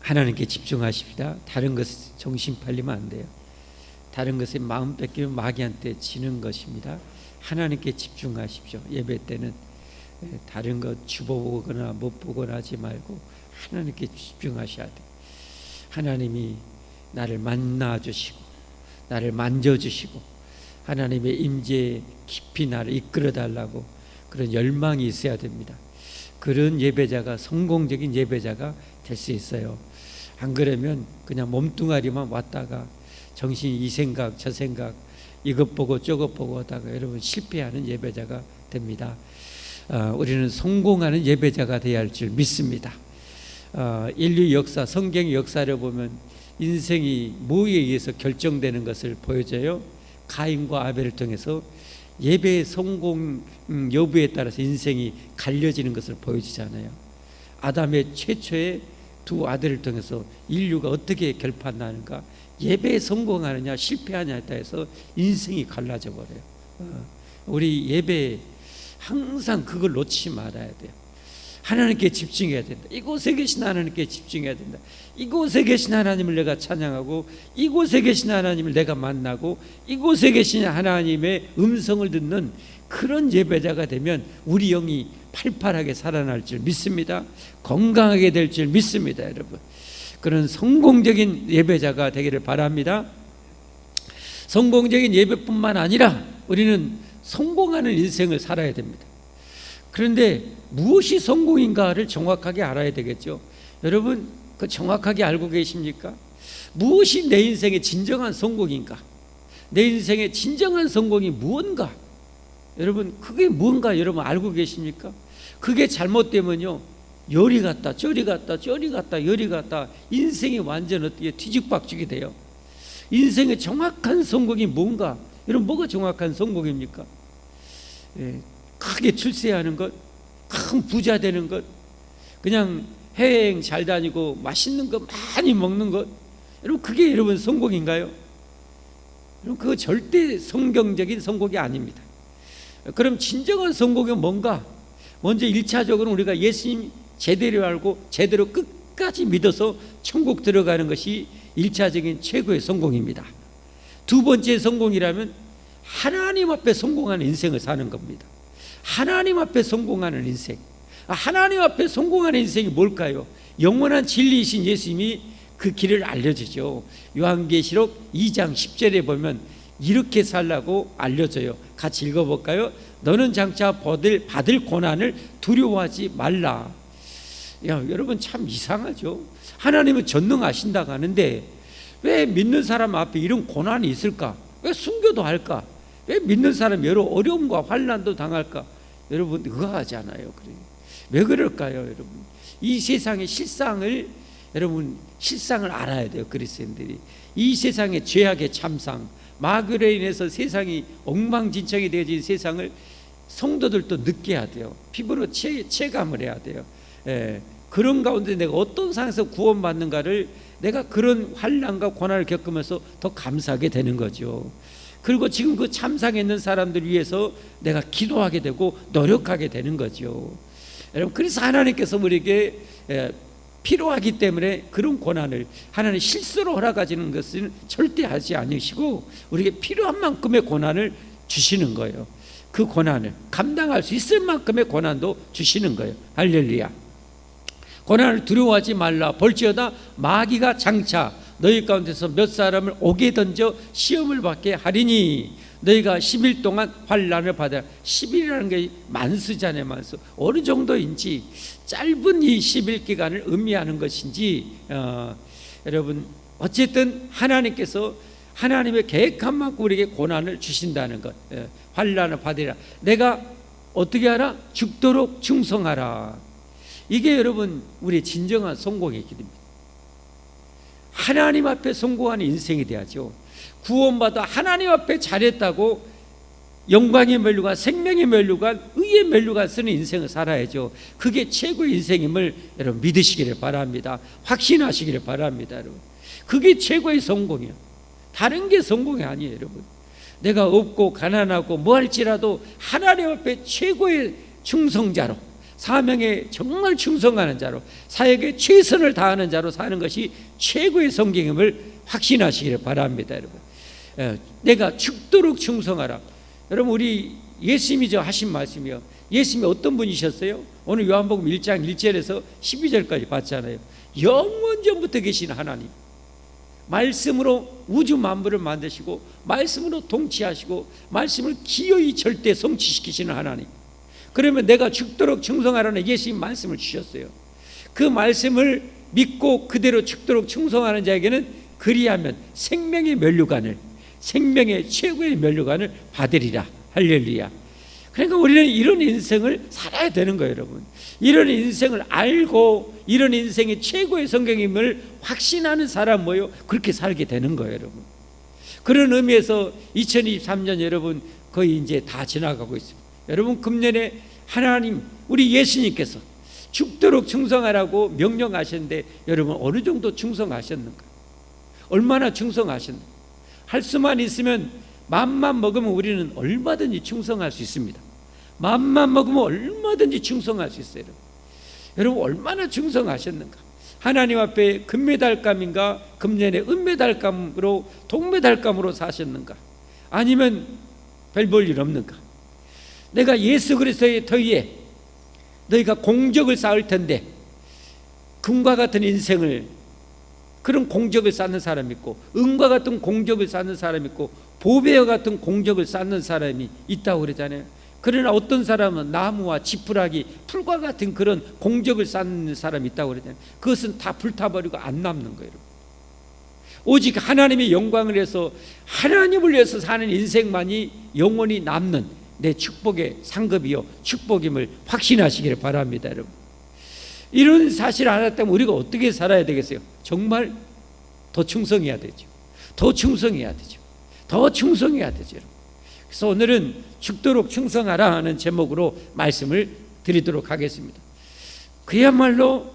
하나님께 집중하십시다. 다른 것에 정신 팔리면 안 돼요. 다른 것에 마음 뺏기면 마귀한테 지는 것입니다. 하나님께 집중하십시오. 예배 때는 다른 것 주보거나 못 보거나 하지 말고 하나님께 집중하셔야 돼요. 하나님이 나를 만나주시고 나를 만져주시고 하나님의 임재에 깊이 나를 이끌어달라고 그런 열망이 있어야 됩니다. 그런 예배자가 성공적인 예배자가 될 수 있어요. 안 그러면 그냥 몸뚱아리만 왔다가 정신이 이 생각 저 생각 이것 보고 저것 보고 하다가 여러분 실패하는 예배자가 됩니다. 우리는 성공하는 예배자가 되어야 할 줄 믿습니다. 인류 역사, 성경의 역사를 보면 인생이 뭐에 의해서 결정되는 것을 보여줘요. 가인과 아벨을 통해서 예배의 성공 여부에 따라서 인생이 갈려지는 것을 보여주잖아요. 아담의 최초의 두 아들을 통해서 인류가 어떻게 결판나는가, 예배에 성공하느냐 실패하냐에 따라서 인생이 갈라져 버려요. 우리 예배에 항상 그걸 놓치지 말아야 돼요. 하나님께 집중해야 된다. 이곳에 계신 하나님께 집중해야 된다. 이곳에 계신 하나님을 내가 찬양하고 이곳에 계신 하나님을 내가 만나고 이곳에 계신 하나님의 음성을 듣는 그런 예배자가 되면 우리 영이 팔팔하게 살아날 줄 믿습니다. 건강하게 될 줄 믿습니다. 여러분, 그런 성공적인 예배자가 되기를 바랍니다. 성공적인 예배뿐만 아니라 우리는 성공하는 인생을 살아야 됩니다. 그런데 무엇이 성공인가를 정확하게 알아야 되겠죠. 여러분, 그 정확하게 알고 계십니까? 무엇이 내 인생의 진정한 성공인가? 내 인생의 진정한 성공이 무언가? 여러분, 그게 무언가 여러분 알고 계십니까? 그게 잘못되면요, 요리 갔다 저리 갔다 저리 갔다 요리 갔다 인생이 완전 어떻게 뒤죽박죽이 돼요. 인생의 정확한 성공이 뭔가? 여러분, 뭐가 정확한 성공입니까? 크게 출세하는 것, 큰 부자 되는 것, 그냥 해외여행 잘 다니고 맛있는 거 많이 먹는 것, 여러분 그게 여러분 성공인가요? 여러분 그거 절대 성경적인 성공이 아닙니다. 그럼 진정한 성공은 뭔가? 먼저 1차적으로 우리가 예수님 제대로 알고 제대로 끝까지 믿어서 천국 들어가는 것이 1차적인 최고의 성공입니다. 두 번째 성공이라면 하나님 앞에 성공하는 인생을 사는 겁니다. 하나님 앞에 성공하는 인생. 하나님 앞에 성공하는 인생이 뭘까요? 영원한 진리이신 예수님이 그 길을 알려주죠. 요한계시록 2장 10절에 보면 이렇게 살라고 알려줘요. 같이 읽어볼까요? 너는 장차 받을 고난을 두려워하지 말라. 여러분 참 이상하죠. 하나님은 전능하신다고 하는데 왜 믿는 사람 앞에 이런 고난이 있을까? 왜 순교도 할까? 왜 믿는 사람 여러 어려움과 환난도 당할까? 여러분 의아하지 않아요? 왜 그럴까요? 여러분, 이 세상의 실상을 여러분 실상을 알아야 돼요. 그리스도인들이 이 세상의 죄악의 참상, 마귀로 인해서 세상이 엉망진창이 되어진 세상을 성도들도 느껴야 돼요. 피부로 체감을 해야 돼요. 그런 가운데 내가 어떤 상황에서 구원받는가를 내가 그런 환난과 고난을 겪으면서 더 감사하게 되는 거죠. 그리고 지금 그 참상에 있는 사람들 위해서 내가 기도하게 되고 노력하게 되는 거죠. 여러분, 그래서 하나님께서 우리에게 필요하기 때문에 그런 고난을 하나님 실수로 허락하시는 것은 절대 하지 않으시고 우리에게 필요한 만큼의 고난을 주시는 거예요. 그 고난을 감당할 수 있을 만큼의 고난도 주시는 거예요. 할렐루야. 고난을 두려워하지 말라. 볼지어다 마귀가 장차 너희 가운데서 몇 사람을 옥에 던져 시험을 받게 하리니 너희가 10일 동안 환난을 받아라. 10일이라는 게 만수잖아요. 만수. 어느 정도인지 짧은 이 10일 기간을 의미하는 것인지 여러분 어쨌든 하나님께서 하나님의 계획한 만큼 우리에게 고난을 주신다는 것, 환난을 받으라. 내가 어떻게 하라? 죽도록 충성하라. 이게 여러분 우리의 진정한 성공의 길입니다. 하나님 앞에 성공하는 인생이 돼야죠. 구원받아 하나님 앞에 잘했다고 영광의 멸류관, 생명의 멸류관, 의의 멸류관 쓰는 인생을 살아야죠. 그게 최고의 인생임을 여러분 믿으시기를 바랍니다. 확신하시기를 바랍니다. 여러분, 그게 최고의 성공이에요. 다른 게 성공이 아니에요. 여러분, 내가 없고 가난하고 뭐 할지라도 하나님 앞에 최고의 충성자로 사명에 정말 충성하는 자로, 사역에 최선을 다하는 자로 사는 것이 최고의 성경임을 확신하시기를 바랍니다. 여러분, 내가 죽도록 충성하라. 여러분, 우리 예수님이 하신 말씀이요, 예수님이 어떤 분이셨어요? 오늘 요한복음 1장 1절에서 12절까지 봤잖아요. 영원 전부터 계신 하나님, 말씀으로 우주 만물을 만드시고 말씀으로 통치하시고 말씀을 기어이 절대 성취시키시는 하나님. 그러면 내가 죽도록 충성하라는 예수님 말씀을 주셨어요. 그 말씀을 믿고 그대로 죽도록 충성하는 자에게는 그리하면 생명의 면류관을, 생명의 최고의 면류관을 받으리라. 할렐루야. 그러니까 우리는 이런 인생을 살아야 되는 거예요, 여러분. 이런 인생을 알고 이런 인생이 최고의 성경임을 확신하는 사람 뭐요? 그렇게 살게 되는 거예요, 여러분. 그런 의미에서 2023년 여러분 거의 이제 다 지나가고 있습니다. 여러분, 금년에 하나님, 우리 예수님께서 죽도록 충성하라고 명령하셨는데 여러분 어느 정도 충성하셨는가? 얼마나 충성하셨는가? 할 수만 있으면 마음만 먹으면 우리는 얼마든지 충성할 수 있습니다. 마음만 먹으면 얼마든지 충성할 수 있어요. 여러분 얼마나 충성하셨는가? 하나님 앞에 금메달감인가 금년에 은메달감으로 동메달감으로 사셨는가? 아니면 별 볼 일 없는가? 내가 예수 그리스도의 터위에 너희가 공적을 쌓을 텐데, 금과 같은 인생을, 그런 공적을 쌓는 사람이 있고 은과 같은 공적을 쌓는 사람이 있고 보배와 같은 공적을 쌓는 사람이 있다고 그러잖아요. 그러나 어떤 사람은 나무와 지푸라기, 풀과 같은 그런 공적을 쌓는 사람이 있다고 그러잖아요. 그것은 다 불타버리고 안 남는 거예요. 오직 하나님의 영광을 위해서, 하나님을 위해서 사는 인생만이 영원히 남는 내 축복의 상급이요 축복임을 확신하시기를 바랍니다. 여러분, 이런 사실을 알았다면 우리가 어떻게 살아야 되겠어요? 정말 더 충성해야 되죠. 더 충성해야 되죠. 더 충성해야 되죠. 여러분. 그래서 오늘은 죽도록 충성하라 하는 제목으로 말씀을 드리도록 하겠습니다. 그야말로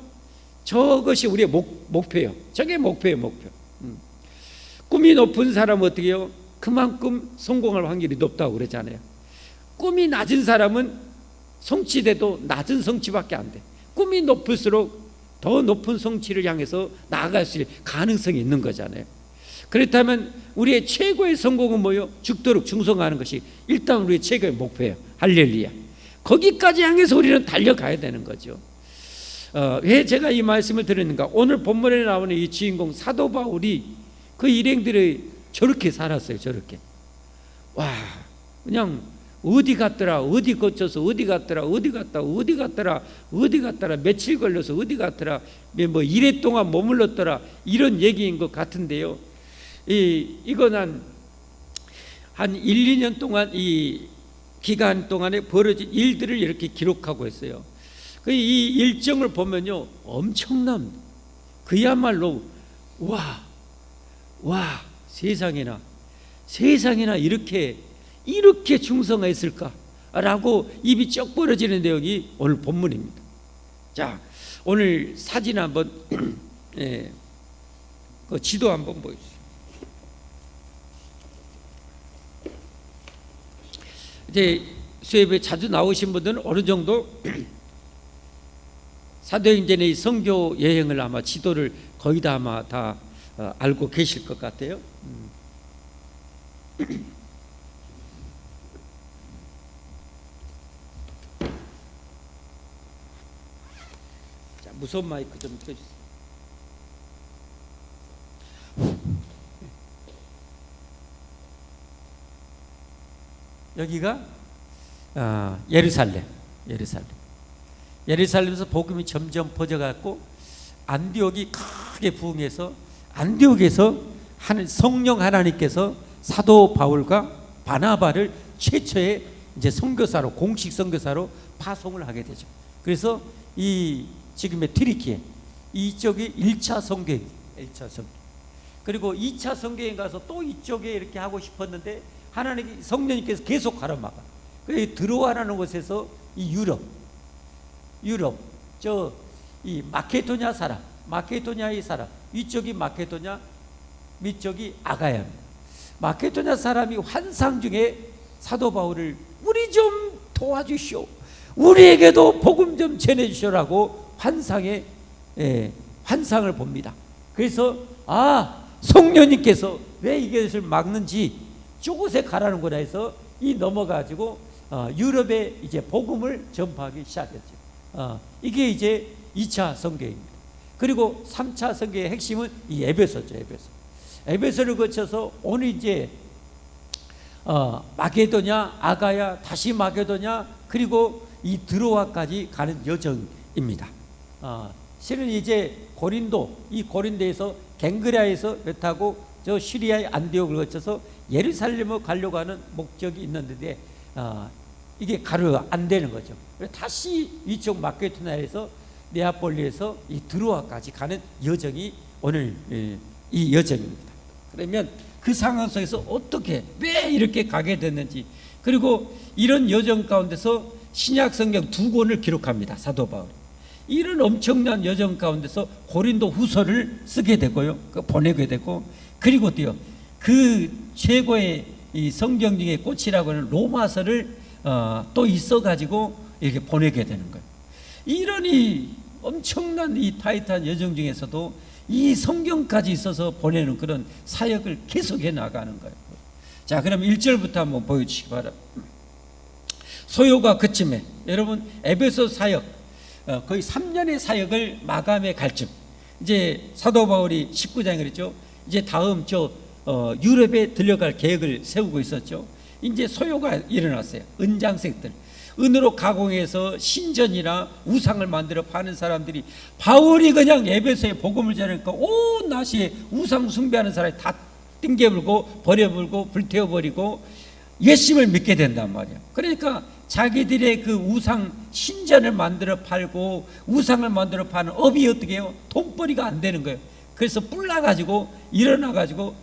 저것이 우리의 목표예요. 저게 목표예요, 목표. 꿈이 높은 사람은 어떻게 해요? 그만큼 성공할 확률이 높다고 그러잖아요. 꿈이 낮은 사람은 성취돼도 낮은 성취밖에 안 돼. 꿈이 높을수록 더 높은 성취를 향해서 나아갈 수 있는 가능성이 있는 거잖아요. 그렇다면 우리의 최고의 성공은 뭐예요? 죽도록 충성하는 것이 일단 우리의 최고의 목표예요. 할렐루야. 거기까지 향해서 우리는 달려가야 되는 거죠. 왜 제가 이 말씀을 드리는가? 오늘 본문에 나오는 이 주인공 사도 바울이 그 일행들이 저렇게 살았어요. 저렇게. 와, 그냥 어디 갔더라, 어디 거쳐서 어디 갔더라, 어디 갔다, 어디 갔더라, 어디 갔더라, 며칠 걸려서 어디 갔더라, 뭐 이래 동안 머물렀더라, 이런 얘기인 것 같은데요. 이건 한 1, 2년 동안 이 기간 동안에 벌어진 일들을 이렇게 기록하고 있어요. 이 일정을 보면요, 엄청난, 그야말로 와 세상에나 이렇게 충성했을까라고 입이 쩍 벌어지는 내용이 오늘 본문입니다. 자, 오늘 사진 한번 그 지도 한번 보여주세요. 이제 수협에 자주 나오신 분들은 어느 정도 사도행전의 선교 여행을 아마 지도를 거의 다 아마 다 알고 계실 것 같아요. 자, 무선 마이크 좀 켜주세요. 여기가 예루살렘에서 복음이 점점 퍼져갔고 안디옥이 크게 부흥해서 안디옥에서 성령 하나님께서 사도 바울과 바나바를 최초의 이제 선교사로, 공식 선교사로 파송을 하게 되죠. 그래서 이 지금의 튀르키예 이쪽이 1차 선교행, 1차 선교. 그리고 2차 선교행 가서 또 이쪽에 이렇게 하고 싶었는데 하나님 성령님께서 계속 가로막아. 그래서 드로아라는 곳에서 이 유럽 저 이 마케도냐의 사람, 위쪽이 마케도냐, 밑쪽이 아가야입니다. 마케도냐 사람이 환상 중에 사도 바울을 우리 좀 도와주시오, 우리에게도 복음 좀 전해주시라고 환상을 봅니다. 그래서 성령님께서 왜 이것을 막는지 저곳에 가라는구나 해서 넘어가지고 유럽에 이제 복음을 전파하기 시작했죠. 이게 이제 2차 선교입니다. 그리고 3차 선교의 핵심은 이 에베소죠. 에베소를 거쳐서 오늘 이제 마게도냐, 아가야, 다시 마게도냐, 그리고 이 드로아까지 가는 여정입니다. 실은 이제 고린도에서 갱그라에서 배 타고 저 시리아의 안디옥을 거쳐서 예루살렘을 가려고 하는 목적이 있는데 이게 안 되는 거죠. 다시 이쪽 마케도냐에서 네아폴리에서 이 드로아까지 가는 여정이 오늘 이 여정입니다. 그러면 그 상황 속에서 왜 이렇게 가게 됐는지, 그리고 이런 여정 가운데서 신약 성경 2권을 기록합니다. 사도 바울이 이런 엄청난 여정 가운데서 고린도 후서를 쓰게 되고요, 보내게 되고, 그리고 그 최고의 이 성경 중에 꽃이라고 하는 로마서를 또 있어가지고 이렇게 보내게 되는 거예요. 이런 이 엄청난 이 타이트한 여정 중에서도 이 성경까지 있어서 보내는 그런 사역을 계속해 나가는 거예요. 자, 그럼 1절부터 한번 보여주시기 바랍니다. 소요가 그침에, 여러분 에베소 사역 거의 3년의 사역을 마감해 갈 쯤, 이제 사도 바울이 19장에 그랬죠. 이제 다음 유럽에 들려갈 계획을 세우고 있었죠. 이제 소요가 일어났어요. 은장색들, 은으로 가공해서 신전이나 우상을 만들어 파는 사람들이, 바울이 그냥 에베소에 복음을 전하니까 온 나시에 우상 숭배하는 사람이 다 띵겨불고 버려불고 불태워버리고 예수님을 믿게 된단 말이야. 그러니까 자기들의 그 우상 신전을 만들어 팔고 우상을 만들어 파는 업이 어떻게 해요? 돈벌이가 안 되는 거예요. 그래서 뿔나가지고 일어나가지고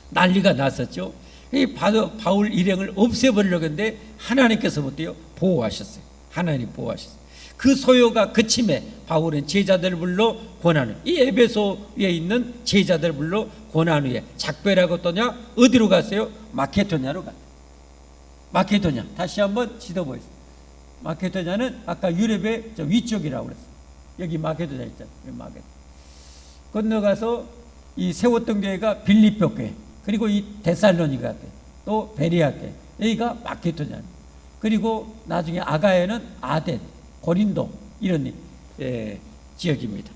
난리가 났었죠. 이 바울 일행을 없애버리려고 했는데 하나님께서 어때요? 보호하셨어요. 하나님 보호하셨어요. 그 소요가 그침에 바울은 제자들을 불러 권한, 이 에베소에 있는 제자들을 불러 권한 후에 작별하고 떠냐? 어디로 갔어요? 마케도냐로 갔어요. 마케도냐, 다시 한번 지도 보겠습니다. 마케도냐는 아까 유럽의 저 위쪽이라고 그랬어요. 여기 마케도냐 있잖아요. 마케도냐 건너가서 이 세웠던 교회가 빌립보 교회, 그리고 이 데살로니가 교회, 또 베레아 교회, 여기가 마케도냐, 그리고 나중에 아가야는 아덴, 고린도, 이런 지역입니다.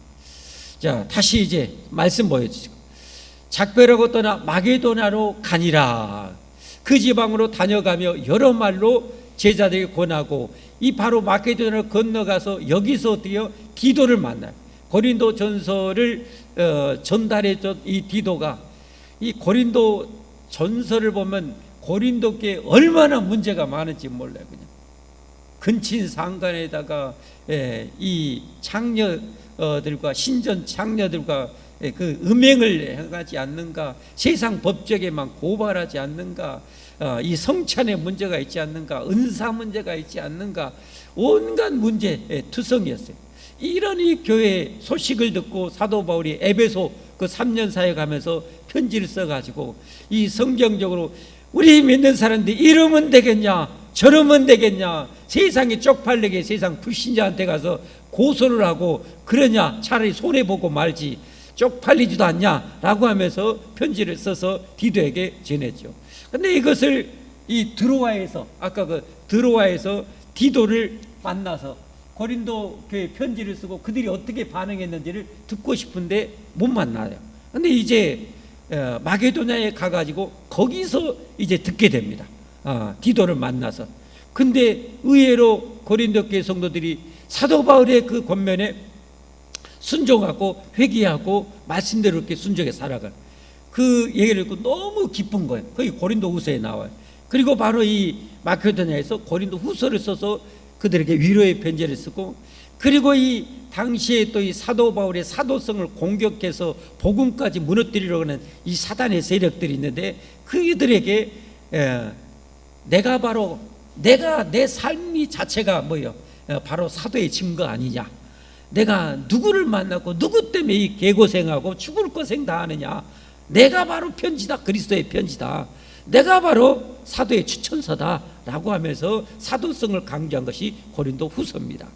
자, 다시 이제 말씀 보여주시고, 작별하고 떠나 마게도냐로 가니라. 그 지방으로 다녀가며 여러 말로 제자들에게 권하고, 이 바로 마게도냐로 건너가서 여기서 어때요? 디도를 만나요. 고린도 전서를 전달했던 이 디도가, 이 고린도 전서를 보면 고린도께 얼마나 문제가 많은지 몰라요. 그냥 근친 상간에다가 이 창녀들과 신전 창녀들과 그 음행을 하지 않는가, 세상 법적에만 고발하지 않는가, 이 성찬에 문제가 있지 않는가, 은사 문제가 있지 않는가, 온갖 문제 투성이었어요. 이런 이 교회 소식을 듣고 사도 바울이 에베소 그 3년 사역하면서 편지를 써가지고 이 성경적으로 우리 믿는 사람들이 이러면 되겠냐, 저러면 되겠냐, 세상에 쪽팔리게 세상 불신자한테 가서 고소를 하고 그러냐, 차라리 손해보고 말지, 쪽팔리지도 않냐라고 하면서 편지를 써서 디도에게 전했죠. 근데 이것을 이 드로아에서, 아까 그 드로아에서 디도를 만나서 고린도 교회 편지를 쓰고 그들이 어떻게 반응했는지를 듣고 싶은데 못 만나요. 근데 이제 마게도냐에 가가지고 거기서 이제 듣게 됩니다. 디도를 만나서. 근데 의외로 고린도 교회 성도들이 사도 바울의 그 권면에 순종하고 회개하고 말씀대로 이렇게 순종해 살아가는 그 얘기를 듣고 너무 기쁜 거예요. 거기 고린도 후서에 나와요. 그리고 바로 이 마케도냐에서 고린도 후서를 써서 그들에게 위로의 편지를 쓰고, 그리고 이 당시에 또 이 사도 바울의 사도성을 공격해서 복음까지 무너뜨리려고 하는 이 사단의 세력들이 있는데, 그들에게 내가 내 삶이 자체가 뭐예요? 바로 사도의 증거 아니냐? 내가 누구를 만나고 누구 때문에 이 개고생하고 죽을 고생 다 하느냐? 내가 바로 편지다. 그리스도의 편지다. 내가 바로 사도의 추천서다 라고 하면서 사도성을 강조한 것이 고린도 후서입니다.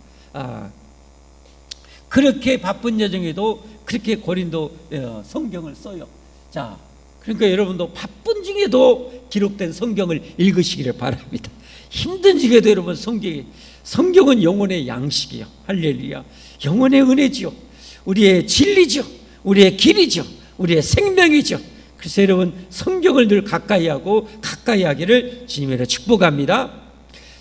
그렇게 바쁜 여정에도 그렇게 고린도 성경을 써요. 자, 그러니까 여러분도 바쁜 중에도 기록된 성경을 읽으시기를 바랍니다. 힘든 중에도 여러분 성경은 영혼의 양식이요. 할렐루야. 영혼의 은혜지요. 우리의 진리죠. 우리의 길이죠. 우리의 생명이죠. 그래서 여러분 성경을 늘 가까이 하고 가까이 하기를 주님으로 축복합니다.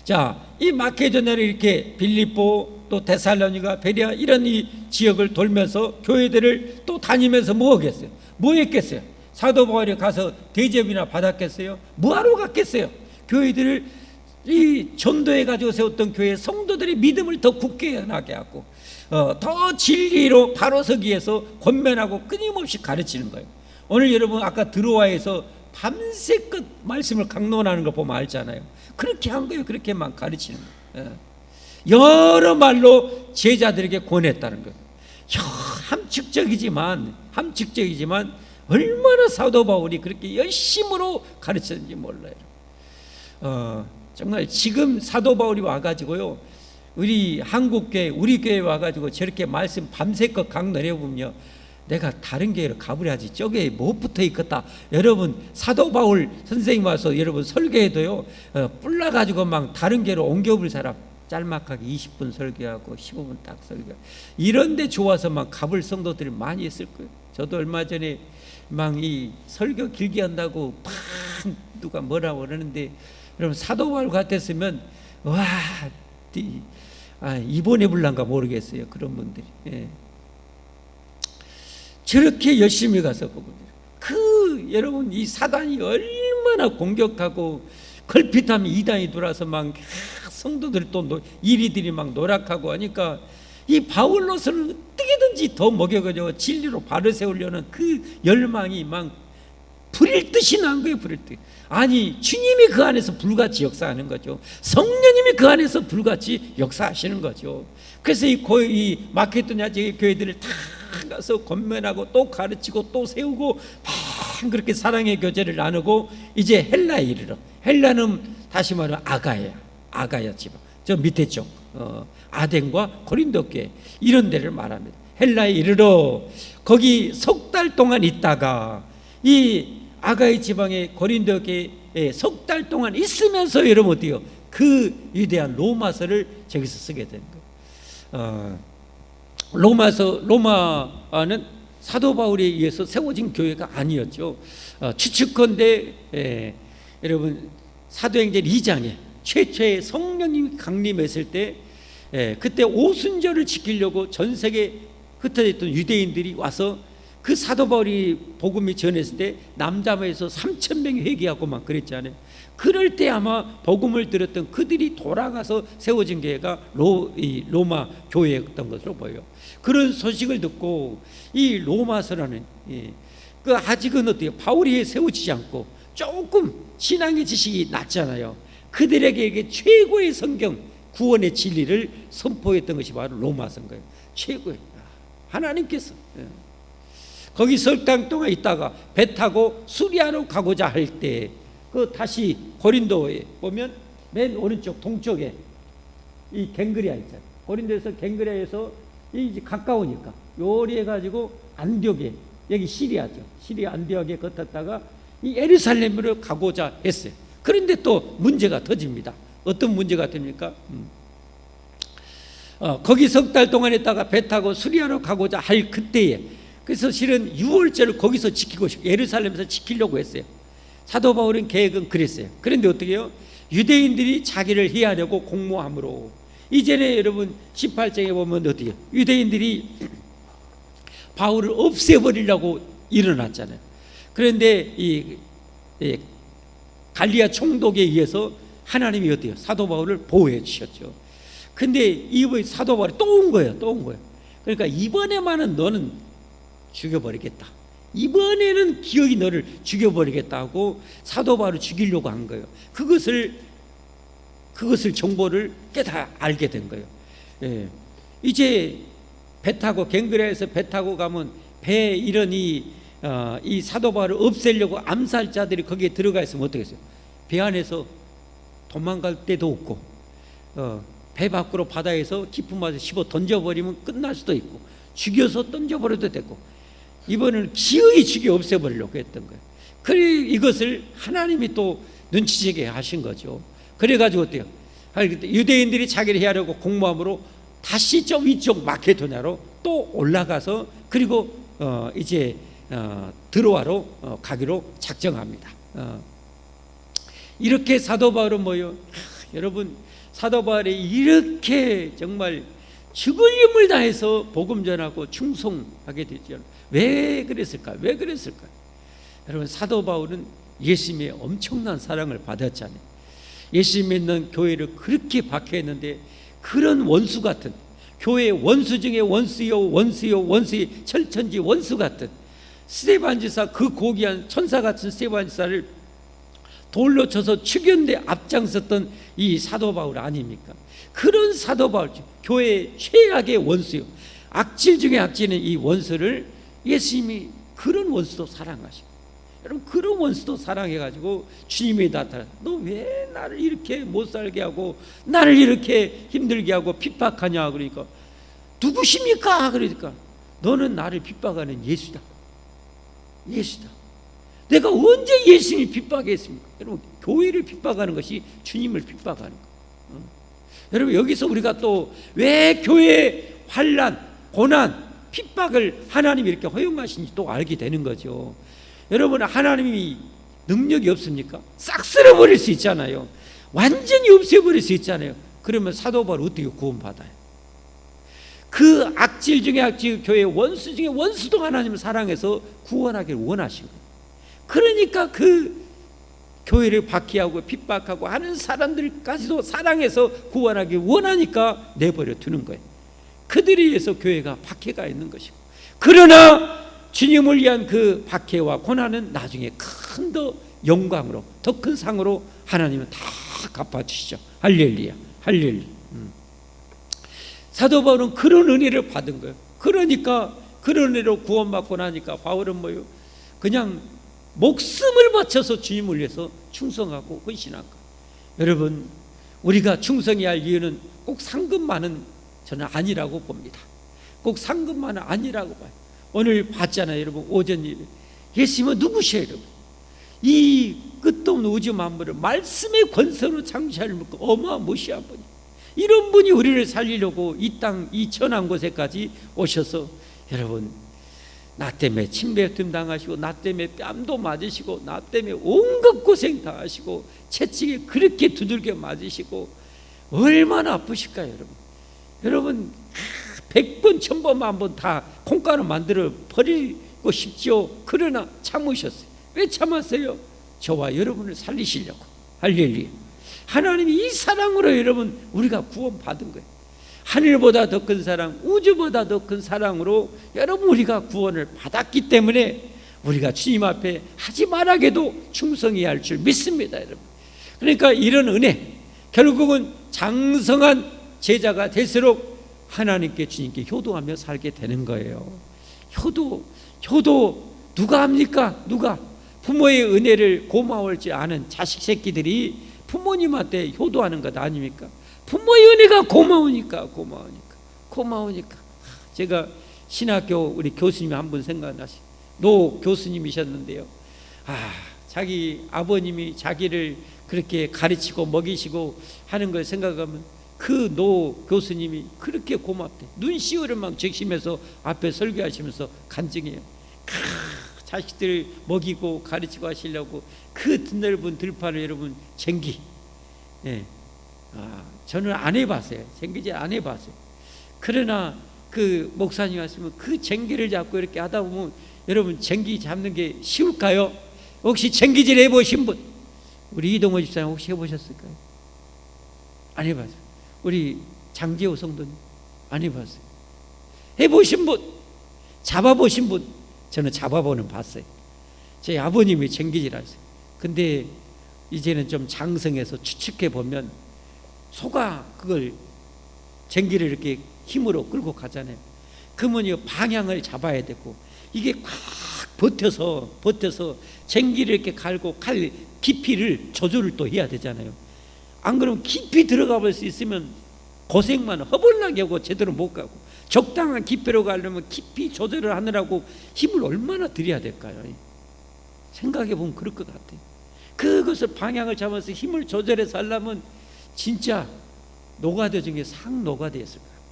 자, 이 마케도냐를 이렇게 빌립보 또 데살로니가 베레아 이런 이 지역을 돌면서 교회들을 또 다니면서 뭐 하겠어요? 뭐 했겠어요? 사도 바울이 가서 대접이나 받았겠어요? 뭐하러 갔겠어요? 교회들을 이 전도해 가지고 세웠던 교회 성도들의 믿음을 더 굳게 나게 하고 더 진리로 바로 서기 위해서 권면하고 끊임없이 가르치는 거예요. 오늘 여러분 아까 드로아에서 밤새껏 말씀을 강론하는 걸 보면 알잖아요. 그렇게 한 거예요. 그렇게만 가르치는 거예요. 여러 말로 제자들에게 권했다는 거예요. 함축적이지만 얼마나 사도 바울이 그렇게 열심으로 가르쳤는지 몰라요. 정말 지금 사도 바울이 와가지고요, 우리 한국교회, 우리 교회 와가지고 저렇게 말씀 밤새껏 강론해 보면요, 내가 다른 교회로 가버려야지. 저게 못 붙어 있겠다. 여러분 사도 바울 선생님 와서 여러분 설교해도요, 뿔나가지고 막 다른 교회로 옮겨볼 사람 짤막하게 20분 설교하고 15분 딱 설교, 이런데 좋아서 막 가볼 성도들이 많이 있을 거예요. 저도 얼마 전에 막 이 설교 길게 한다고 막 누가 뭐라고 그러는데, 여러분 사도 바울 같았으면 와, 입원해 볼란가 모르겠어요. 그런 분들이. 예. 저렇게 열심히 가서 보거든요. 여러분 이 사단이 얼마나 공격하고 걸핏하면 이단이 돌아서 막 성도들이 또 이리들이 막 노력하고 하니까 이 바울로서는 어떻게든지 더 먹여가지고 진리로 바로 세우려는 그 열망이 막 불일 듯이 난 거예요. 불일 듯. 아니 주님이 그 안에서 불같이 역사하는 거죠. 성령님이 그 안에서 불같이 역사하시는 거죠. 그래서 이 마케도냐 지역 교회들을 다 가서 권면하고 또 가르치고 또 세우고 막 그렇게 사랑의 교제를 나누고 이제 헬라에 이르러, 헬라는 다시 말하면 아가야 지방, 저 밑에 쪽 아덴과 고린도 교회 이런 데를 말합니다. 헬라에 이르러 거기 석 달 동안 있다가 이 아가야 지방의 고린도 교회에 석 달 동안 있으면서 여러분 어때요? 그 위대한 로마서를 저기서 쓰게 된 거예요. 로마는 사도 바울에 의해서 세워진 교회가 아니었죠. 추측컨대 여러분 사도행전 2장에 최초의 성령님이 강림했을 때, 그때 오순절을 지키려고 전 세계 흩어졌던 유대인들이 와서 그 사도 바울이 복음이 전했을 때 남자마에서 3,000명이 회개하고 막 그랬잖아요. 그럴 때 아마 복음을 들었던 그들이 돌아가서 세워진 교회가 로마 교회였던 것으로 보여요. 그런 소식을 듣고 이 로마서라는 그 아직은 어때요? 바울이 세워지지 않고 조금 신앙의 지식이 낮잖아요. 그들에게 최고의 성경 구원의 진리를 선포했던 것이 바로 로마서인 거예요. 최고의 하나님께서 거기 석 달 동안 있다가 배 타고 수리아로 가고자 할 때 그 다시 고린도에 보면 맨 오른쪽 동쪽에 이 갱그리아 있잖아요. 고린도에서 갱그리아에서 이제 가까우니까 요리 해가지고 안디옥에, 여기 시리아죠. 시리아 안디옥에 걷었다가 이 예루살렘으로 가고자 했어요. 그런데 또 문제가 터집니다. 어떤 문제가 됩니까? 거기 석 달 동안 있다가 배 타고 수리아로 가고자 할 그때에, 그래서 실은 유월절을 거기서 지키고 싶고 예루살렘에서 지키려고 했어요. 사도 바울은 계획은 그랬어요. 그런데 어떻게 해요? 유대인들이 자기를 해하려고 공모함으로, 이전에 여러분 18장에 보면 어떻게 해요? 유대인들이 바울을 없애버리려고 일어났잖아요. 그런데 이 갈리아 총독에 의해서 하나님이 어때요? 사도 바울을 보호해 주셨죠. 근데 이번에 사도 바울이 또 온 거예요. 그러니까 이번에만은 너는 죽여버리겠다. 이번에는 기억이 너를 죽여버리겠다고 사도 바울을 죽이려고 한 거예요. 그것을 정보를 깨다 알게 된 거예요. 이제 배 타고 갱그레에서 배 타고 가면 배에 이런 이 사도 바울을 없애려고 암살자들이 거기에 들어가 있으면 어떻게 했어요? 배 안에서 도망갈 데도 없고 배 밖으로 바다에서 깊은 맛에 씹어 던져버리면 끝날 수도 있고 죽여서 던져버려도 되고 이번에는 기어이 죽여 없애버리려고 했던 거예요. 그래 이것을 하나님이 또 눈치채게 하신 거죠. 그래가지고 어때요? 유대인들이 자기를 해하려고 공모함으로 다시 저 위쪽 마케도냐로 또 올라가서 그리고 이제 드로아로 가기로 작정합니다. 이렇게 사도 바울은 뭐요? 여러분 사도 바울이 이렇게 정말 죽을 힘을 다해서 복음 전하고 충성하게 됐죠. 왜 그랬을까? 왜 그랬을까? 여러분 사도 바울은 예수님의 엄청난 사랑을 받았잖아요. 예수 믿는 교회를 그렇게 박해했는데 그런 원수 같은 교회 원수 중에 원수요 철천지 원수 같은 스데반 지사 그 고귀한 천사 같은 스데반 지사를 돌로 쳐서 죽였는데 앞장섰던 이 사도 바울 아닙니까? 그런 사도 바울 교회의 최악의 원수요 악질 중에 악질은 이 원수를 예수님이 그런 원수도 사랑하시고 여러분 그런 원수도 사랑해가지고 주님이 나타나 너 왜 나를 이렇게 못살게 하고 나를 이렇게 힘들게 하고 핍박하냐 그러니까 누구십니까? 그러니까 너는 나를 핍박하는 예수다. 예수다. 내가 언제 예수님을 핍박했습니까? 여러분 교회를 핍박하는 것이 주님을 핍박하는 거예요. 여러분 여기서 우리가 또 왜 교회의 환난, 고난, 핍박을 하나님이 이렇게 허용하신지 또 알게 되는 거죠. 여러분 하나님이 능력이 없습니까? 싹 쓸어버릴 수 있잖아요. 완전히 없애버릴 수 있잖아요. 그러면 사도 바울 어떻게 구원받아요? 그 악질 중에 악질 교회의 원수 중에 원수도 하나님을 사랑해서 구원하기를 원하신 거예요. 그러니까 그 교회를 박해하고 핍박하고 하는 사람들까지도 사랑해서 구원하기 원하니까 내버려 두는 거예요. 그들에 의해서 교회가 박해가 있는 것이고 그러나 주님을 위한 그 박해와 고난은 나중에 큰 더 영광으로 더 큰 상으로 하나님은 다 갚아주시죠. 할렐루야 할렐루야. 사도 바울은 그런 은혜를 받은 거예요. 그러니까 그런 은혜로 구원받고 나니까 바울은 뭐예요? 그냥 목숨을 바쳐서 주님을 위해서 충성하고 헌신한 거예요. 여러분 우리가 충성해야 할 이유는 꼭 상급만은 저는 아니라고 봅니다. 꼭 상급만은 아니라고 봐요. 오늘 봤잖아요 여러분 오전 예배. 예수님은 누구시에요 여러분? 이 끝도 없는 우주 만물을 말씀의 권세로 창시하를 믿고 어마무시한 분이 이런 분이 우리를 살리려고 이 땅 이 천한 곳에까지 오셔서 여러분 나 때문에 침뱉음 당하시고 나 때문에 뺨도 맞으시고 나 때문에 온갖 고생 당하시고 채찍에 그렇게 두들겨 맞으시고 얼마나 아프실까요 여러분? 여러분 100번 1000번 만번 다 콩가루 만들어 버리고 싶지요. 그러나 참으셨어요. 왜 참았어요? 저와 여러분을 살리시려고. 할렐루야. 하나님이 이 사랑으로 여러분 우리가 구원받은 거예요. 하늘보다 더 큰 사랑, 우주보다 더 큰 사랑으로 여러분 우리가 구원을 받았기 때문에 우리가 주님 앞에 하지 말아게도 충성해야 할 줄 믿습니다 여러분. 그러니까 이런 은혜 결국은 장성한 제자가 될수록 하나님께 주님께 효도하며 살게 되는 거예요. 효도 누가 합니까? 누가? 부모의 은혜를 고마워할지 아는 자식 새끼들이 부모님한테 효도하는 것 아닙니까? 부모의 은혜가 고마우니까. 제가 신학교 우리 교수님이 한 분 생각나시. 노 교수님이셨는데요. 자기 아버님이 자기를 그렇게 가르치고 먹이시고 하는 걸 생각하면 그 노 교수님이 그렇게 고맙대. 눈시울을 막 적시면서 앞에 설교하시면서 간증해요. 자식들 먹이고 가르치고 하시려고 그 드넓은 들판을 여러분 쟁기. 저는 안 해봤어요. 쟁기질 안 해봤어요. 그러나 그 목사님 하시면 그 쟁기를 잡고 이렇게 하다 보면 여러분 쟁기 잡는 게 쉬울까요? 혹시 쟁기질 해보신 분? 우리 이동호 집사님 혹시 해보셨을까요? 안 해봤어요. 우리 장재호 성도님 안 해봤어요. 해보신 분? 잡아보신 분? 저는 잡아보는 봤어요. 제 아버님이 쟁기질 하셨어요. 근데 이제는 좀 장성해서 추측해 보면 소가 그걸 쟁기를 이렇게 힘으로 끌고 가잖아요. 그러면 방향을 잡아야 되고 이게 꽉 버텨서 쟁기를 이렇게 갈고 칼 깊이를 조절을 또 해야 되잖아요. 안 그러면 깊이 들어가 볼 수 있으면 고생만 허벌나게 하고 제대로 못 가고, 적당한 깊이로 가려면 깊이 조절을 하느라고 힘을 얼마나 들여야 될까요? 생각해 보면 그럴 것 같아요. 그것을 방향을 잡아서 힘을 조절해서 하려면 진짜 노가다 중에 상 노가다였을 것 같아요.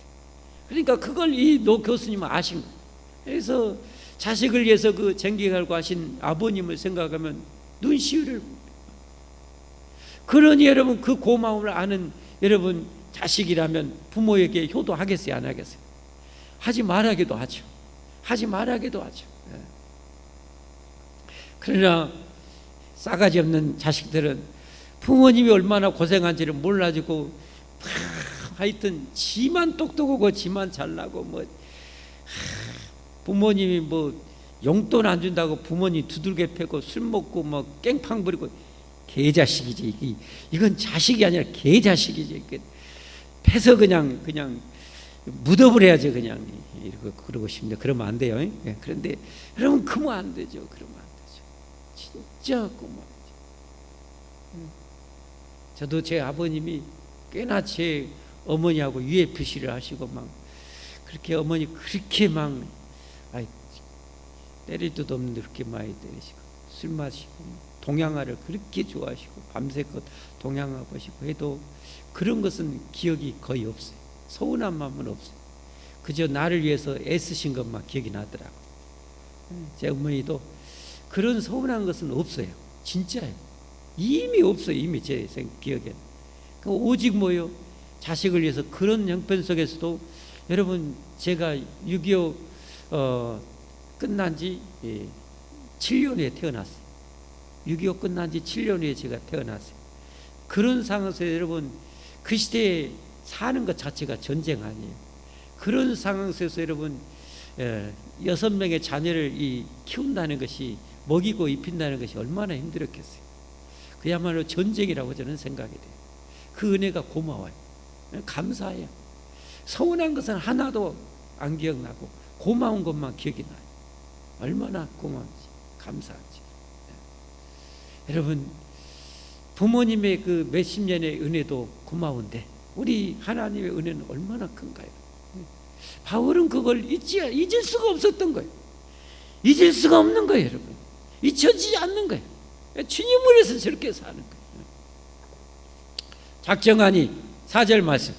그러니까 그걸 이 노 교수님은 아신 거예요. 그래서 자식을 위해서 그 쟁기갈고 하신 아버님을 생각하면 눈시울을, 그러니 여러분 그 고마움을 아는 여러분 자식이라면 부모에게 효도하겠어요, 안 하겠어요? 하지 말하기도 하죠. 하지 말하기도 하죠. 그러나 싸가지 없는 자식들은 부모님이 얼마나 고생한지를 몰라주고 하여튼 지만 똑똑하고 지만 잘나고 뭐 부모님이 뭐 용돈 안 준다고 부모님 두들겨 패고 술 먹고 뭐 깽판 부리고, 개자식이지. 이건 자식이 아니라 개자식이지. 패서 그냥 묻어버려야지. 그냥 이러고 그러고 싶은데 그러면 안 돼요. 그런데 여러분 그러면 안 되죠. 그러면 안 되죠. 진짜 고마워요. 저도 제 아버님이 꽤나 제 어머니하고 UFC를 하시고 막 그렇게 어머니 그렇게 막 때릴 때도 없는데 그렇게 많이 때리시고 술 마시고 동양화를 그렇게 좋아하시고 밤새껏 동양화 보시고 해도 그런 것은 기억이 거의 없어요. 서운한 마음은 없어요. 그저 나를 위해서 애쓰신 것만 기억이 나더라고요. 제 어머니도 그런 서운한 것은 없어요. 진짜예요. 이미 없어요. 이미 제 기억에는. 오직 뭐요? 자식을 위해서 그런 형편 속에서도 여러분 제가 6.25 끝난 지 7년 후에 태어났어요. 6.25 끝난 지 7년 후에 제가 태어났어요. 그런 상황에서 여러분 그 시대에 사는 것 자체가 전쟁 아니에요. 그런 상황에서 여러분 6명의 자녀를 키운다는 것이, 먹이고 입힌다는 것이 얼마나 힘들었겠어요. 그야말로 전쟁이라고 저는 생각이 돼요. 그 은혜가 고마워요. 감사해요. 서운한 것은 하나도 안 기억나고 고마운 것만 기억이 나요. 얼마나 고마운지 감사한지. 여러분 부모님의 그 몇십 년의 은혜도 고마운데 우리 하나님의 은혜는 얼마나 큰가요? 바울은 그걸 잊을 수가 없었던 거예요. 잊을 수가 없는 거예요. 여러분 잊혀지지 않는 거예요. 주님을 위해서 저렇게 사는 거예요. 작정하니 4절 말씀,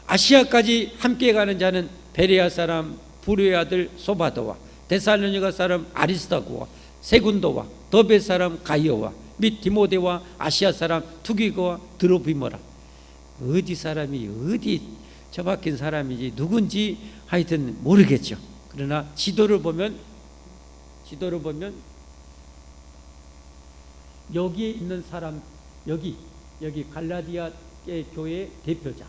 아시아까지 함께 가는 자는 베레아 사람 부르의 아들 소바도와 데살로니가 사람 아리스다고와 세군도와 더베 사람 가이오와 및 디모데와 아시아 사람 투기고와 드로비모라. 어디 사람이 어디 처박힌 사람인지 누군지 하여튼 모르겠죠. 그러나 지도를 보면 여기에 있는 사람, 여기 갈라디아 교회의 대표자,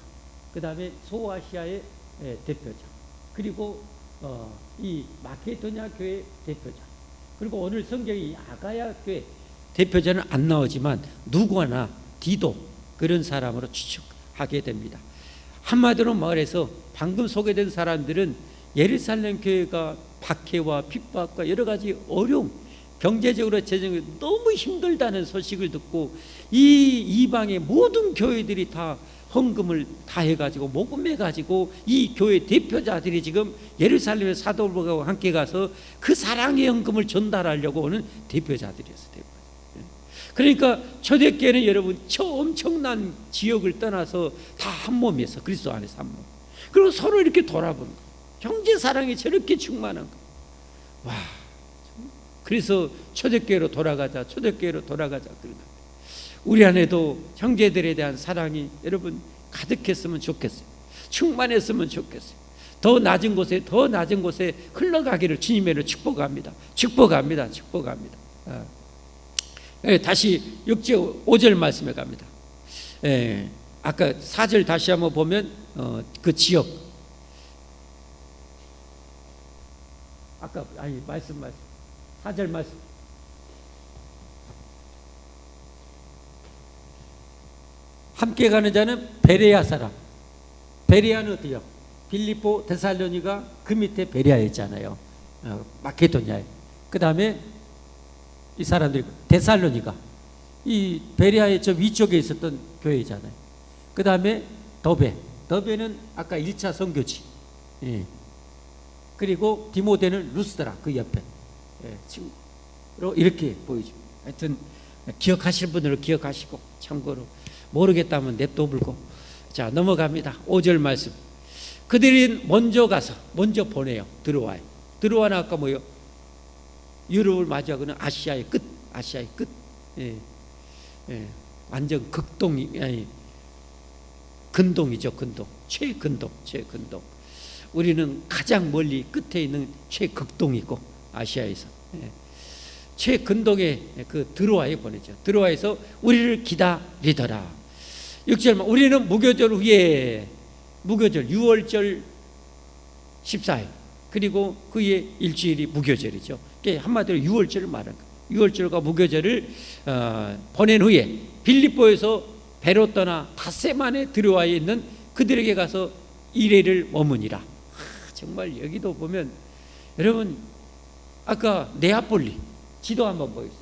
그 다음에 소아시아의 대표자, 그리고 이 마케도냐 교회 대표자, 그리고 오늘 성경이 아가야 교회 대표자는 안 나오지만 누구나 디도 그런 사람으로 추측하게 됩니다. 한마디로 말해서 방금 소개된 사람들은 예루살렘 교회가 박해와 핍박과 여러 가지 어려움, 경제적으로 재정적으로 너무 힘들다는 소식을 듣고 이 이방의 모든 교회들이 다 헌금을 다 해가지고 모금해가지고 이 교회 대표자들이 지금 예루살렘에 사도들과 함께 가서 그 사랑의 헌금을 전달하려고 오는 대표자들이었어요. 그러니까 초대교회는 여러분 저 엄청난 지역을 떠나서 다 한 몸이었어. 그리스도 안에서 한 몸. 그리고 서로 이렇게 돌아보는 거. 형제 사랑이 저렇게 충만한 거. 와. 그래서 초대교회로 돌아가자. 초대교회로 돌아가자. 그러는 거예요. 우리 안에도 형제들에 대한 사랑이 여러분 가득했으면 좋겠어요. 충만했으면 좋겠어요. 더 낮은 곳에 흘러가기를 주님으로 축복합니다. 축복합니다. 축복합니다. 다시 6절 5절 말씀에 갑니다. 아까 4절 다시 한번 보면 그 지역, 아까 말씀 4절 말씀, 함께 가는 자는 베레아 사람. 베레아는 어디요? 빌립보, 데살로니가 그 밑에 베레아에 있잖아요. 마케도냐에. 그 다음에 이 사람들이 데살로니가, 이 베레아의 저 위쪽에 있었던 교회잖아요. 그 다음에 더베는 아까 1차 선교지. 예. 그리고 디모데는 루스드라 그 옆에 친구로 이렇게 보여줍니다. 하여튼 기억하실 분들은 기억하시고, 참고로 모르겠다면 냅둬 불고. 자, 넘어갑니다. 5절 말씀. 그들이 먼저 가서 먼저 보내요. 들어와요. 들어와나 아까 뭐요? 유럽을 마주하고는 아시아의 끝. 예. 예. 완전 극동이 아니 근동이죠. 근동. 최근동. 우리는 가장 멀리 끝에 있는 최극동이고, 아시아에서 최근동에 그 드로아에 보내죠. 드로아에서 우리를 기다리더라. 6절만 우리는 무교절 후에 무교절 6월절 14일 그리고 그의 일주일이 무교절이죠. 한마디로 6월절을 말하는 거예요. 6월절과 무교절을 보낸 후에 빌립보에서 배로 떠나 닷새만에 드로아에 있는 그들에게 가서 이레를 머무니라. 정말 여기도 보면 여러분 아까 네아폴리 지도 한번 보여주세요.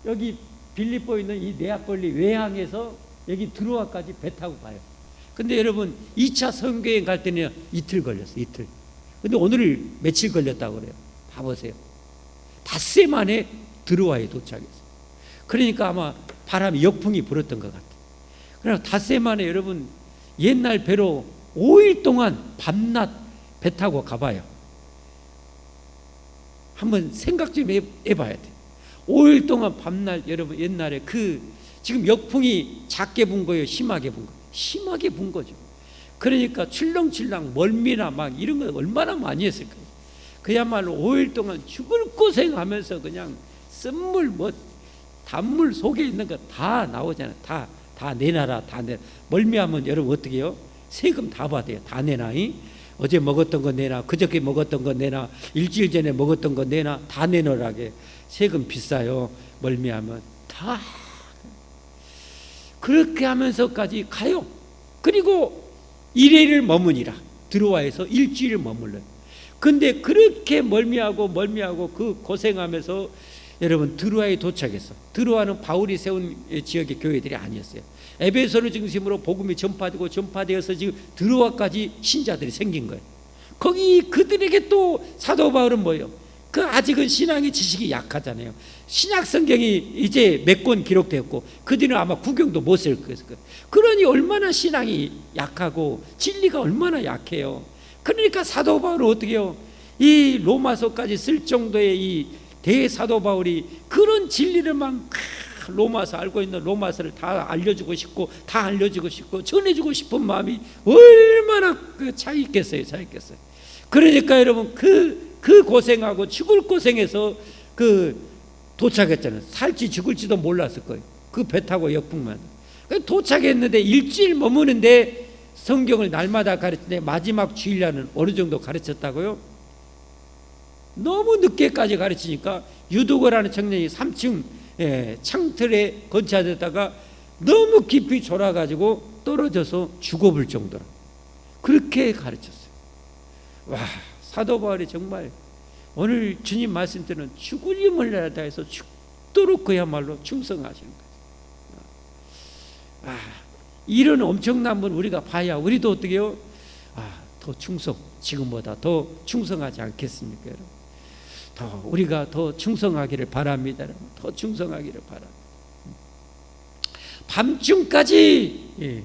여기 빌립보에 있는 이 네아폴리 외항에서 여기 드로아까지 배 타고 가요. 근데 여러분 2차 선교행 갈 때는 이틀 걸렸어요. 이틀. 근데 오늘 며칠 걸렸다고 그래요. 봐보세요. 닷새 만에 드로아에 도착했어요. 그러니까 아마 바람이 역풍이 불었던 것 같아요. 그러나 닷새 만에 여러분 옛날 배로 5일 동안 밤낮 배 타고 가봐요. 한번 생각 좀 해봐야 돼요. 5일 동안 밤낮 여러분 옛날에 지금 역풍이 작게 분 거예요? 심하게 분 거예요? 심하게 분 거죠. 그러니까 출렁출렁 멀미나 막 이런 거 얼마나 많이 했을까요? 그야말로 5일 동안 죽을 고생하면서 그냥 쓴물 단물 속에 있는 거 다 나오잖아요. 다 내놔라. 멀미하면 여러분 어떻게 해요? 세금 다 받아요. 다 내놔. 어제 먹었던 거 내놔. 그저께 먹었던 거 내놔. 일주일 전에 먹었던 거 내놔. 다 내놓으라게. 세금 비싸요. 멀미하면 다 그렇게 하면서까지 가요. 그리고 이레를 머무니라. 드로아에서 일주일 머물러요. 근데 그렇게 멀미하고 그 고생하면서 여러분 드로아에 도착했어. 드로아는 바울이 세운 지역의 교회들이 아니었어요. 에베소를 중심으로 복음이 전파되어서 지금 드로아까지 신자들이 생긴 거예요. 거기 그들에게 또 사도 바울은 뭐예요? 아직은 신앙의 지식이 약하잖아요. 신약 성경이 이제 몇 권 기록되었고 그들은 아마 구경도 못 쓸 거예요. 그러니 얼마나 신앙이 약하고 진리가 얼마나 약해요. 그러니까 사도 바울은 어떻게 해요? 이 로마서까지 쓸 정도의 이 대사도 바울이 그런 진리를 막 로마서 알고 있는 로마서를 다 알려주고 싶고 전해주고 싶은 마음이 얼마나 차이 있겠어요. 그러니까 여러분 그 고생하고 죽을 고생해서 도착했잖아요. 살지 죽을지도 몰랐을 거예요. 그 배 타고 역풍만 도착했는데 일주일 머무는데 성경을 날마다 가르치는데 마지막 주일날은 어느 정도 가르쳤다고요? 너무 늦게까지 가르치니까 유두거라는 청년이 3층 창틀에 건차됐다가 너무 깊이 졸아가지고 떨어져서 죽어볼 정도로 그렇게 가르쳤어요. 와, 사도 바울이 정말 오늘 주님 말씀 때는 죽을 힘을 내다 해서 죽도록 그야말로 충성하시는 거예요. 이런 엄청난 분 우리가 봐야 우리도 어떻게 해요? 더 지금보다 더 충성하지 않겠습니까, 여러분? 우리가 더 충성하기를 바랍니다. 더 충성하기를 바랍니다. 밤중까지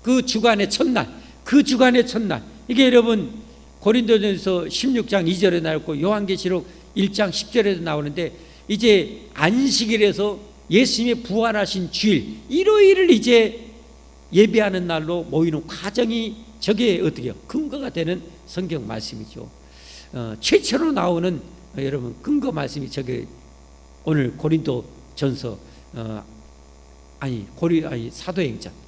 그 주간의 첫날 이게 여러분 고린도전서 16장 2절에 나왔고 요한계시록 1장 10절에도 나오는데 이제 안식일에서 예수님의 부활하신 주일 일요일을 이제 예배하는 날로 모이는 과정이 저게 어떻게 해요? 근거가 되는 성경 말씀이죠. 최초로 나오는 여러분 근거 말씀이 저게 오늘 고린도전서 사도행전이죠.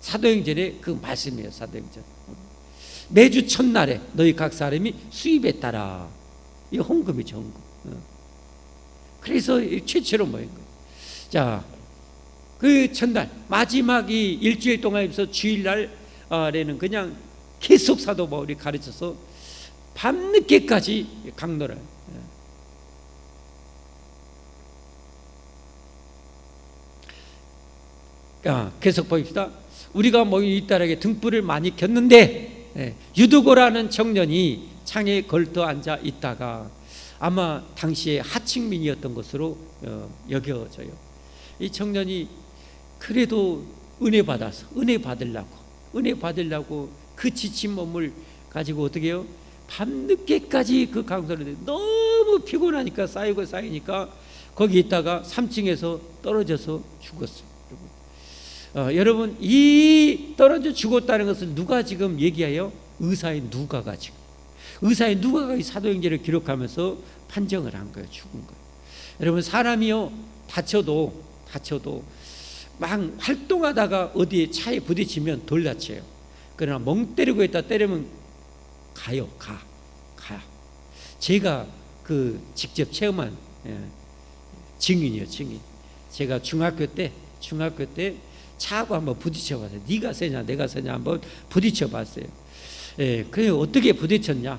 사도행전의 그 말씀이에요. 사도행전. 매주 첫날에 너희 각 사람이 수입에 따라 이 헌금이죠. 헌금. 그래서 최초로 모인 거예요. 자, 그 첫날 마지막 이 일주일 동안에서 주일날에는 그냥 계속 사도 바울이 가르쳐서 밤늦게까지 강론을 계속 보입시다. 우리가 모인 이 딸에게 등불을 많이 켰는데 유두고라는 청년이 창에 걸터 앉아 있다가 아마 당시에 하층민이었던 것으로 여겨져요. 이 청년이 그래도 은혜 받으려고 그 지친 몸을 가지고 어떻게 해요? 밤늦게까지 그 강도를 너무 피곤하니까 쌓이니까 거기 있다가 3층에서 떨어져서 죽었어요. 여러분, 이 떨어져 죽었다는 것을 누가 지금 얘기해요? 의사인 누가가 이 사도행전을 기록하면서 판정을 한 거예요. 죽은 거예요. 여러분, 사람이요 다쳐도 막 활동하다가 어디에 차에 부딪히면 덜 다쳐요. 그러나 멍 때리고 있다 때리면 가. 제가 그 직접 체험한 증인이에요. 제가 중학교 때 차하고 한번 부딪혀봤어요. 네가 세냐 내가 세냐 한번 부딪혀봤어요. 그래 어떻게 부딪혔냐?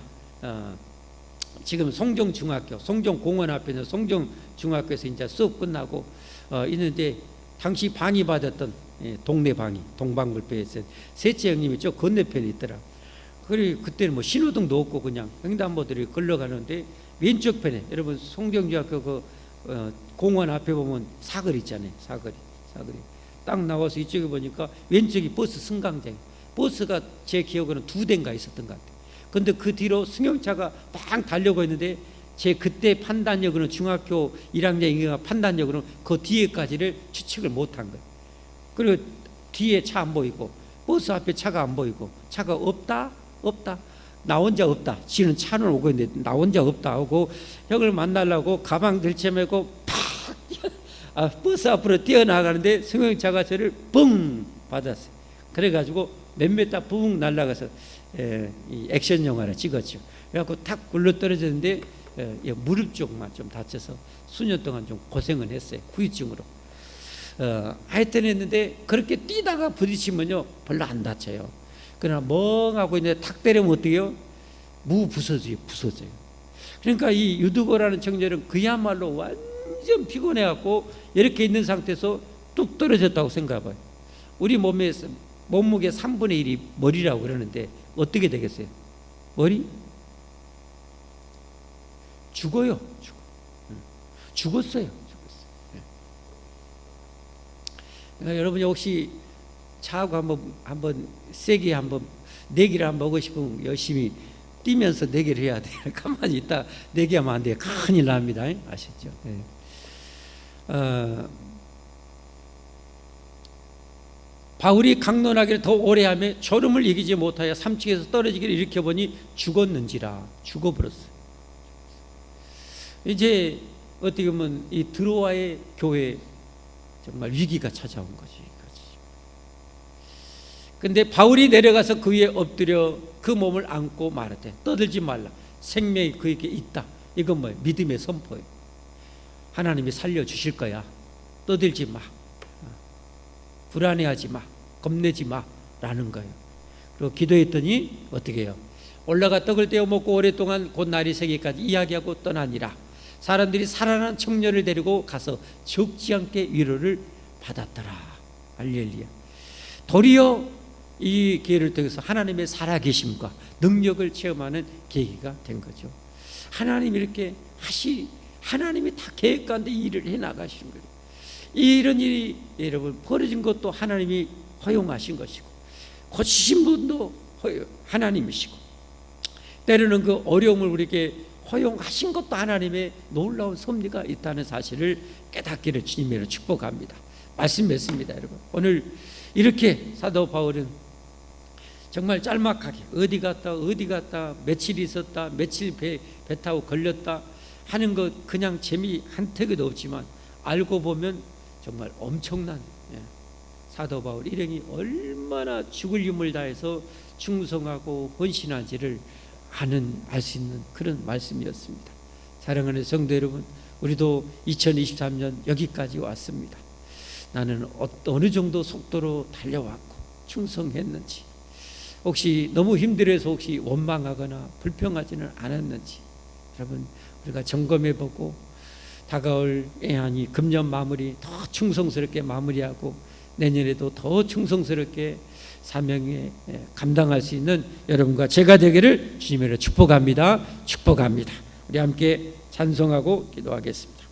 지금 송정중학교, 송정공원 앞에 있는 송정중학교에서 이제 수업 끝나고 있는데 당시 방위 받았던 동네 방위 동방불패에서 셋째 형님이 저 건너편에 있더라. 그래 그때는 뭐 신호등도 없고 그냥 횡단보도를 걸러가는데 왼쪽 편에 여러분 송정중학교 그 공원 앞에 보면 사거리 있잖아요. 사거리 딱 나와서 이쪽에 보니까 왼쪽이 버스 승강장. 버스가 제 기억으로는 2대인가 있었던 것 같아요. 근데 그 뒤로 승용차가 막 달려고 했는데 제 그때 판단력으로는 중학교 1학년 판단력으로는 그 뒤에까지를 추측을 못한 거예요. 그리고 뒤에 차 안 보이고 버스 앞에 차가 안 보이고 차가 없다 나 혼자 없다. 지는 차는 오고 있는데 나 혼자 없다 하고 형을 만나려고 가방 들쳐매고 팍 버스 앞으로 뛰어나가는데 승용차가 저를 뻥 받았어요. 그래가지고 몇몇 다 붕 날아가서 이 액션 영화를 찍었죠. 그래갖고 탁 굴러떨어졌는데 무릎 쪽만 좀 다쳐서 수년 동안 좀 고생을 했어요. 후유증으로. 하여튼 했는데 그렇게 뛰다가 부딪히면요 별로 안 다쳐요. 그러나 멍하고 있는데 탁 때리면 어때요? 부서져요. 그러니까 이 유두고라는 청년은 그야말로 완전 피곤해갖고 이렇게 있는 상태에서 뚝 떨어졌다고 생각해봐요. 우리 몸무게 3분의 1이 머리라고 그러는데 어떻게 되겠어요? 머리? 죽었어요. 그러니까 여러분이 혹시 차하고 한번 세게 한번 내기를 한번 하고 싶으면 열심히 뛰면서 내기를 해야 돼요. 가만히 있다 내기하면 안 돼요. 큰일 납니다. 아시죠? 바울이 강론하기를 더 오래 하며 졸음을 이기지 못하여 3층에서 떨어지기를 일으켜보니 죽어버렸어요. 이제 어떻게 보면 이 드로아의 교회에 정말 위기가 찾아온 거지. 근데 바울이 내려가서 그 위에 엎드려 그 몸을 안고 말하되 떠들지 말라. 생명이 그에게 있다. 이건 뭐예요? 믿음의 선포예요. 하나님이 살려주실 거야. 떠들지 마. 불안해하지 마. 겁내지 마. 라는 거예요. 그리고 기도했더니 어떻게 해요? 올라가 떡을 떼어 먹고 오랫동안 곧 날이 새기까지 이야기하고 떠나니라. 사람들이 살아난 청년을 데리고 가서 적지 않게 위로를 받았더라. 할렐루야. 도리어 이 기회를 통해서 하나님의 살아계심과 능력을 체험하는 계기가 된 거죠. 하나님이 이렇게 하나님이 다 계획가운데 일을 해나가시는 거예요. 이런 일이 여러분 벌어진 것도 하나님이 허용하신 것이고 고치신 분도 하나님이시고 때로는 그 어려움을 우리에게 허용하신 것도 하나님의 놀라운 섭리가 있다는 사실을 깨닫기를 주님으로 축복합니다. 말씀 맺습니다. 여러분 오늘 이렇게 사도 바울은 정말 짤막하게 어디 갔다 며칠 있었다 며칠 배 타고 걸렸다 하는 것 그냥 재미 한턱에도 없지만 알고 보면 정말 엄청난 사도 바울 일행이 얼마나 죽을 힘을 다해서 충성하고 헌신한지를 알 수 있는 그런 말씀이었습니다. 사랑하는 성도 여러분, 우리도 2023년 여기까지 왔습니다. 나는 어느 정도 속도로 달려왔고 충성했는지, 혹시 너무 힘들어서 혹시 원망하거나 불평하지는 않았는지 여러분 우리가 점검해보고 다가올 금년 마무리 더 충성스럽게 마무리하고 내년에도 더 충성스럽게 사명에 감당할 수 있는 여러분과 제가 되기를 주님으로 축복합니다. 축복합니다. 우리 함께 찬송하고 기도하겠습니다.